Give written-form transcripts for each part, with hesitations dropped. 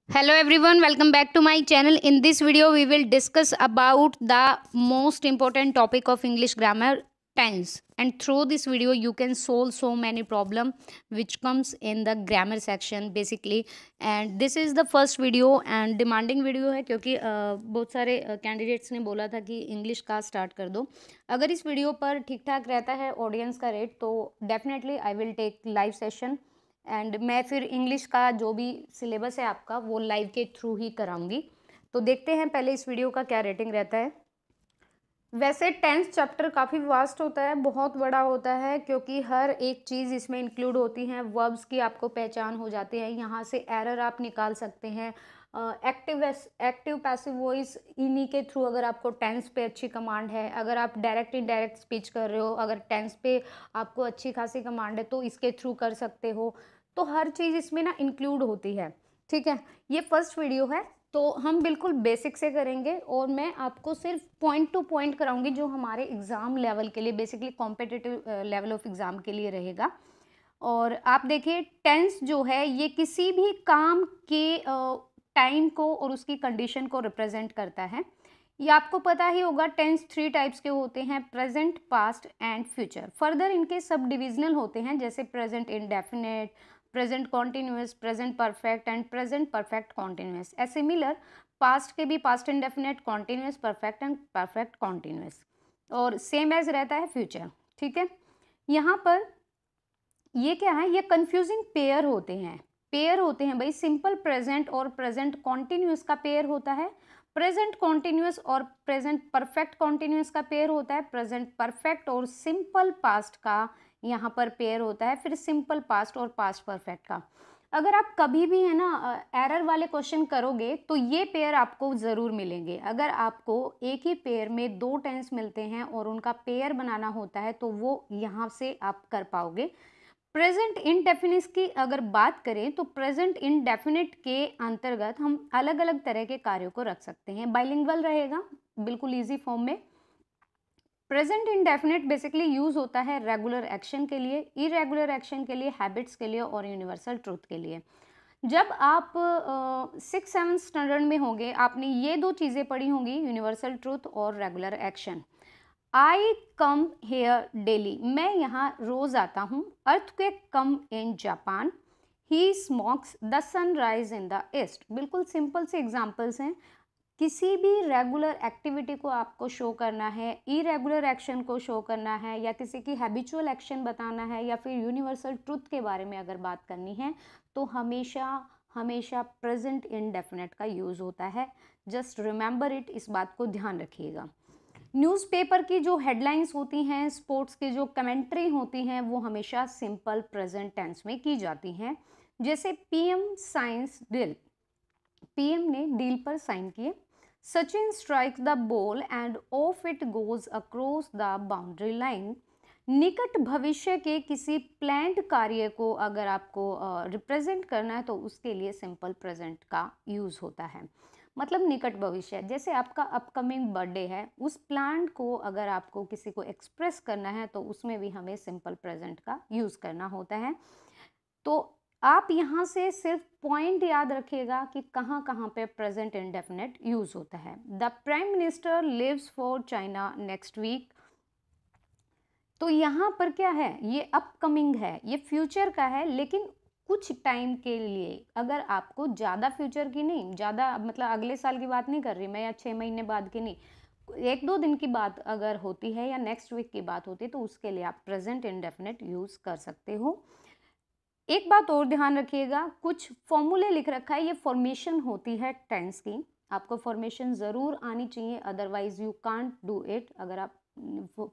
Hello everyone, welcome back to my channel. In this video we will discuss about the most important topic of English grammar, tense. And through this video you can solve so many problem which comes in the grammar section basically. And this is the first video and demanding video है क्योंकि बहुत सारे candidates ने बोला था कि English का start कर दो. अगर इस वीडियो पर ठीक ठाक रहता है ऑडियंस का रेट तो definitely I will take live session and मैं फिर इंग्लिश का जो भी सिलेबस है आपका वो लाइव के थ्रू ही कराऊंगी. तो देखते हैं पहले इस वीडियो का क्या रेटिंग रहता है. वैसे टेंथ चैप्टर काफ़ी वास्ट होता है, बहुत बड़ा होता है क्योंकि हर एक चीज़ इसमें इंक्लूड होती हैं. वर्ब्स की आपको पहचान हो जाती है, यहाँ से एरर आप निकाल सकते हैं. एक्टिव पैसिव वॉइस इन्हीं के थ्रू अगर आपको टेंस पे अच्छी कमांड है, अगर आप डायरेक्ट इनडायरेक्ट स्पीच कर रहे हो, अगर टेंस पे आपको अच्छी खासी कमांड है तो इसके थ्रू कर सकते हो. तो हर चीज़ इसमें ना इंक्लूड होती है. ठीक है, ये फर्स्ट वीडियो है तो हम बिल्कुल बेसिक से करेंगे और मैं आपको सिर्फ पॉइंट टू पॉइंट कराऊंगी जो हमारे एग्ज़ाम लेवल के लिए basically competitive level of exam के लिए रहेगा. और आप देखिए टेंस जो है ये किसी भी काम के टाइम को और उसकी कंडीशन को रिप्रेजेंट करता है. ये आपको पता ही होगा टेंस 3 टाइप्स के होते हैं, present, past and future. Further इनके सब डिविजनल होते हैं जैसे present indefinite, present continuous, present perfect and present perfect continuous. A similar past के भी past indefinite, continuous, perfect and perfect continuous. और सेम एज रहता है फ्यूचर. ठीक है, यहाँ पर ये क्या है, ये कंफ्यूजिंग पेयर होते हैं. पेयर होते हैं भाई, सिंपल प्रेजेंट और प्रेजेंट कॉन्टिन्यूस का पेयर होता है, प्रेजेंट कॉन्टिन्यूस और प्रेजेंट परफेक्ट कॉन्टिन्यूस का पेयर होता है, प्रेजेंट परफेक्ट और सिंपल पास्ट का यहाँ पर पेयर होता है, फिर सिंपल पास्ट और पास्ट परफेक्ट का. अगर आप कभी भी है ना एरर वाले क्वेश्चन करोगे तो ये पेयर आपको ज़रूर मिलेंगे. अगर आपको एक ही पेयर में 2 टेंस मिलते हैं और उनका पेयर बनाना होता है तो वो यहाँ से आप कर पाओगे. प्रेजेंट इंडेफिनिट की अगर बात करें तो प्रेजेंट इंडेफिनिट के अंतर्गत हम अलग अलग तरह के कार्यों को रख सकते हैं. बाइलिंगुअल रहेगा, बिल्कुल इजी फॉर्म में. प्रेजेंट इंडेफिनिट बेसिकली यूज होता है रेगुलर एक्शन के लिए, इरेगुलर एक्शन के लिए, हैबिट्स के लिए और यूनिवर्सल ट्रूथ के लिए. जब आप 6-7 स्टैंडर्ड में होंगे आपने ये 2 चीज़ें पढ़ी होंगी, यूनिवर्सल ट्रूथ और regular action. I come here daily, मैं यहाँ रोज आता हूँ. Earthquake come in Japan. He smokes the sunrise in the east. बिल्कुल सिंपल से एग्जाम्पल्स हैं. किसी भी रेगुलर एक्टिविटी को आपको शो करना है, इरेगुलर एक्शन को शो करना है या किसी की हैबिचुअल एक्शन बताना है या फिर यूनिवर्सल ट्रुथ के बारे में अगर बात करनी है तो हमेशा हमेशा प्रेजेंट इंडेफिनिट का यूज़ होता है. जस्ट रिमेंबर इट, इस बात को ध्यान रखिएगा. न्यूज़पेपर की जो हेडलाइंस होती हैं, स्पोर्ट्स की जो कमेंट्री होती हैं वो हमेशा सिंपल प्रेजेंट टेंस में की जाती हैं. जैसे पीएम साइंस डील, पीएम ने डील पर साइन किए. Sachin strikes the ball end of it goes across the boundary line. निकट भविष्य के किसी प्लान्ड कार्य को अगर आपको रिप्रेजेंट करना है तो उसके लिए सिंपल प्रेजेंट का यूज़ होता है. मतलब निकट भविष्य, जैसे आपका अपकमिंग बर्थडे है, उस प्लान को अगर आपको किसी को एक्सप्रेस करना है तो उसमें भी हमें सिंपल प्रेजेंट का यूज़ करना होता है. तो आप यहाँ से सिर्फ पॉइंट याद रखिएगा कि कहाँ कहाँ पे प्रेजेंट इंडेफिनिट यूज होता है. The prime minister leaves for China next week. तो यहाँ पर क्या है, ये अपकमिंग है, ये फ्यूचर का है लेकिन कुछ टाइम के लिए. अगर आपको ज़्यादा फ्यूचर की नहीं, ज़्यादा मतलब अगले साल की बात नहीं कर रही मैं या 6 महीने बाद की नहीं, 1-2 दिन की बात अगर होती है या नेक्स्ट वीक की बात होती है तो उसके लिए आप प्रेजेंट इंडेफिनिट यूज़ कर सकते हो. एक बात और ध्यान रखिएगा, कुछ फॉर्मूले लिख रखा है, ये फॉर्मेशन होती है टेंस की. आपको फॉर्मेशन ज़रूर आनी चाहिए, otherwise you can't do it. अगर आप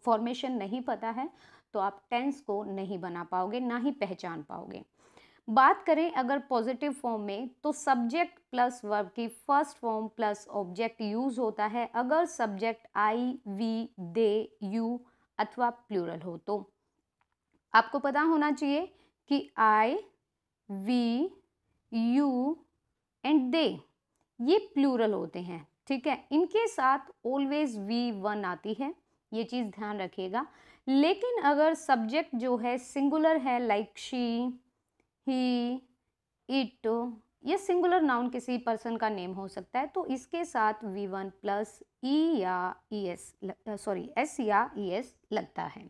फॉर्मेशन नहीं पता है तो आप टेंस को नहीं बना पाओगे, ना ही पहचान पाओगे. बात करें अगर पॉजिटिव फॉर्म में तो सब्जेक्ट प्लस वर्ब की first form plus object use होता है अगर subject I, we, they, you अथवा प्लूरल हो. तो आपको पता होना चाहिए कि I, we, you and they ये प्लूरल होते हैं. ठीक है, इनके साथ ऑलवेज वी वन आती है, ये चीज़ ध्यान रखिएगा. लेकिन अगर सब्जेक्ट जो है सिंगुलर है, लाइक शी, ही, इट, ये सिंगुलर नाउन किसी पर्सन का नेम हो सकता है, तो इसके साथ V1 प्लस ई या एस या ES लगता है।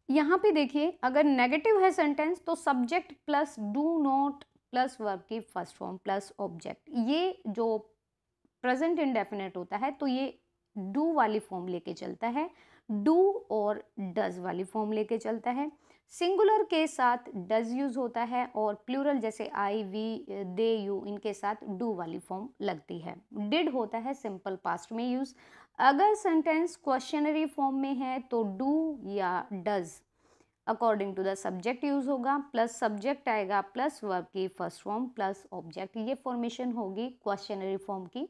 यहाँ पे देखिए अगर नेगेटिव है सेंटेंस तो subject plus do not plus verb की फर्स्ट फॉर्म प्लस ऑब्जेक्ट। ये जो प्रेजेंट इंडेफिनेट होता है तो ये डू वाली फॉर्म लेके चलता है, डू और डज वाली फॉर्म लेके चलता है। सिंगुलर के साथ डज यूज होता है और प्लूरल जैसे आई, वी, दे, यू, इनके साथ डू वाली फॉर्म लगती है। डिड होता है सिंपल पास्ट में यूज। अगर सेंटेंस क्वेश्चनरी फॉर्म में है तो डू या does according to the subject use होगा, प्लस सब्जेक्ट आएगा प्लस वर्ब की फर्स्ट फॉर्म प्लस ऑब्जेक्ट। ये फॉर्मेशन होगी क्वेश्चनरी फॉर्म की।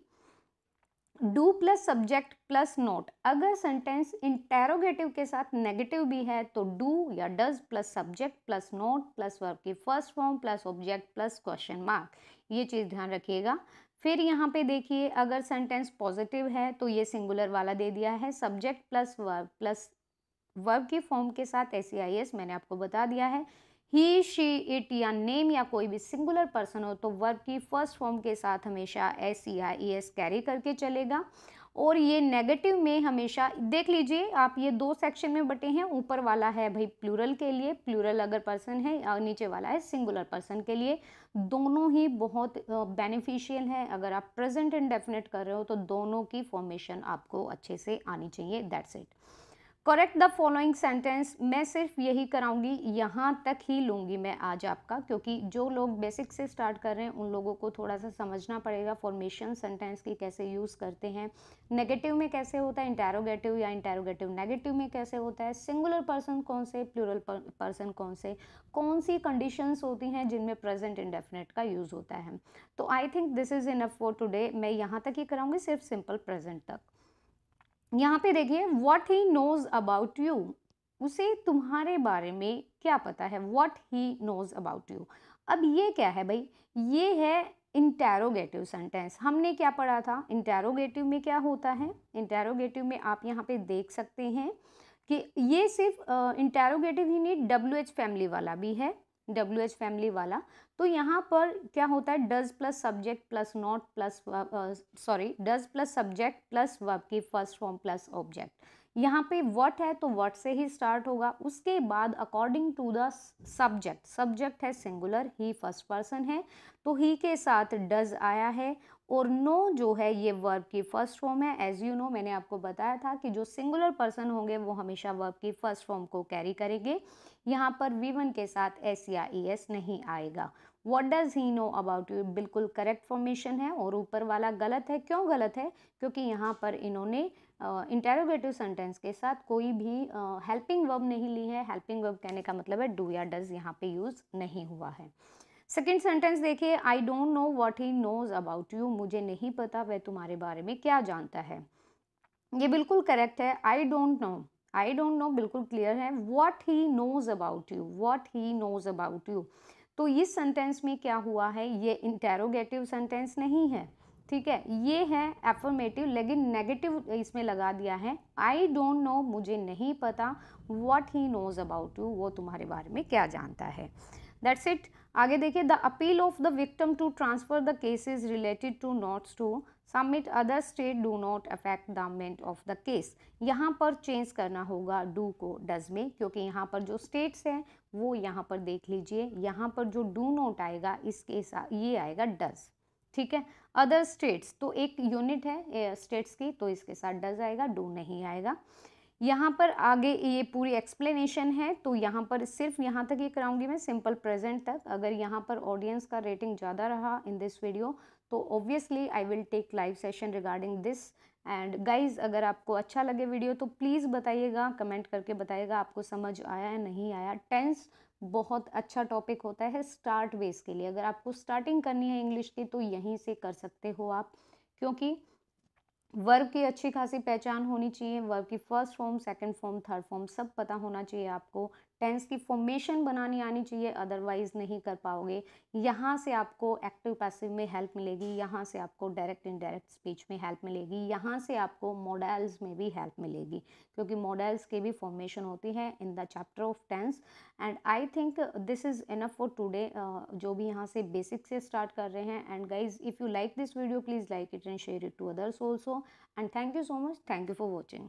Do plus subject plus not. अगर सेंटेंस इंटेरोगेटिव के साथ नेगेटिव भी है तो डू या does plus subject plus not plus verb की first form plus object plus question mark. ये चीज़ ध्यान रखिएगा। फिर यहाँ पे देखिए अगर सेंटेंस पॉजिटिव है तो ये सिंगुलर वाला दे दिया है, सब्जेक्ट प्लस वर्ब की फॉर्म के साथ SEIS मैंने आपको बता दिया है। ही, शी, इट या नेम या कोई भी सिंगुलर पर्सन हो तो वर्ब की फर्स्ट फॉर्म के साथ हमेशा SEIS कैरी करके चलेगा। और ये नेगेटिव में हमेशा देख लीजिए आप, ये दो सेक्शन में बटे हैं। ऊपर वाला है भाई प्लूरल के लिए, प्लूरल अगर पर्सन है, और नीचे वाला है सिंगुलर पर्सन के लिए। दोनों ही बहुत बेनिफिशियल है। अगर आप प्रेजेंट इंडेफिनिट कर रहे हो तो दोनों की फॉर्मेशन आपको अच्छे से आनी चाहिए। That's it. Correct the following sentence. मैं सिर्फ यही कराऊंगी, यहाँ तक ही लूंगी मैं आज आपका, क्योंकि जो लोग बेसिक से स्टार्ट कर रहे हैं उन लोगों को थोड़ा सा समझना पड़ेगा फॉर्मेशन सेंटेंस की कैसे यूज़ करते हैं, नेगेटिव में कैसे होता है इंटेरोगेटिव, या इंटेरोगेटिव नेगेटिव में कैसे होता है, सिंगुलर पर्सन कौन से, प्लूरल पर्सन कौन से, कौन सी कंडीशंस होती हैं जिनमें प्रेजेंट इंडेफिनिट का यूज़ होता है। तो आई think this is enough for today. मैं यहाँ तक ही कराऊंगी, सिर्फ सिंपल प्रेजेंट तक। यहाँ पे देखिए what he knows about you, उसे तुम्हारे बारे में क्या पता है। What he knows about you. अब ये क्या है भाई, ये है इंटेरोगेटिव सेंटेंस। हमने क्या पढ़ा था, इंटेरोगेटिव में क्या होता है। इंटेरोगेटिव में आप यहाँ पे देख सकते हैं कि ये सिर्फ इंटेरोगेटिव ही नहीं, WH फैमिली वाला भी है, WH फैमिली वाला। तो यहाँ पर क्या होता है, does plus subject plus not plus does plus subject plus verb की फर्स्ट फॉर्म प्लस ऑब्जेक्ट। यहाँ पे व्हाट है तो व्हाट से ही स्टार्ट होगा। उसके बाद according to the subject, subject है सिंगुलर, ही फर्स्ट पर्सन है तो ही के साथ डज आया है। और नो जो है ये वर्ब की फर्स्ट फॉर्म है। एज यू नो मैंने आपको बताया था कि जो सिंगुलर पर्सन होंगे वो हमेशा वर्ब की फर्स्ट फॉर्म को कैरी करेंगे। यहाँ पर V1 के साथ S या ES नहीं आएगा। What does he know about you बिल्कुल करेक्ट फॉर्मेशन है, और ऊपर वाला गलत है। क्यों गलत है, क्योंकि यहाँ पर इन्होंने इंटेरोगेटिव सेंटेंस के साथ कोई भी हेल्पिंग वर्ब नहीं ली है। हेल्पिंग वर्ब कहने का मतलब है डू या डज, यहाँ पे यूज नहीं हुआ है। सेकेंड सेंटेंस देखिए, I don't know what he knows about you, मुझे नहीं पता वह तुम्हारे बारे में क्या जानता है। ये बिल्कुल करेक्ट है। आई डोंट नो बिल्कुल क्लियर है। What he knows about you, what he knows about you. तो इस सेंटेंस में क्या हुआ है, ये इंटेरोगेटिव सेंटेंस नहीं है, ठीक है, ये है एफर्मेटिव, लेकिन नेगेटिव इसमें लगा दिया है। आई डोंट नो, मुझे नहीं पता, what he knows about you, वो तुम्हारे बारे में क्या जानता है। That's it. आगे देखिए, the appeal of the victim to transfer the cases related to notes to submit other state do not affect the meant of the case. यहाँ पर चेंज करना होगा डू को डज में, क्योंकि यहाँ पर जो स्टेट्स हैं वो यहाँ पर देख लीजिए, यहाँ पर जो डू नॉट आएगा इसके साथ ये आएगा डज, ठीक है। अदर स्टेट्स तो एक यूनिट है स्टेट्स की, तो इसके साथ डज आएगा, डू नहीं आएगा। यहाँ पर आगे ये पूरी एक्सप्लेनेशन है, तो यहाँ पर सिर्फ यहाँ तक ही कराऊंगी मैं, सिंपल प्रेजेंट तक। अगर यहाँ पर ऑडियंस का रेटिंग ज़्यादा रहा इन दिस वीडियो तो obviously I will take live session regarding this. And guys अगर आपको अच्छा लगे वीडियो तो प्लीज़ बताइएगा, कमेंट करके बताइएगा आपको समझ आया या नहीं आया। टेंस बहुत अच्छा टॉपिक होता है स्टार्ट बेस के लिए। अगर आपको स्टार्टिंग करनी है इंग्लिश की तो यहीं से कर सकते हो आप, क्योंकि वर्ब की अच्छी खासी पहचान होनी चाहिए। वर्ब की first form, second form, third form सब पता होना चाहिए आपको। टेंस की फॉर्मेशन बनानी आनी चाहिए, अदरवाइज नहीं कर पाओगे। यहाँ से आपको एक्टिव पैसिव में हेल्प मिलेगी, यहाँ से आपको डायरेक्ट इनडायरेक्ट स्पीच में हेल्प मिलेगी, यहाँ से आपको मॉडल्स में भी हेल्प मिलेगी, क्योंकि मॉडल्स के भी फॉर्मेशन होती है in the chapter of tense. And I think this is enough for today, जो भी यहाँ से बेसिक से स्टार्ट कर रहे हैं। And guys, if you like this video, please like it and share it to others also. And thank you so much, thank you for watching.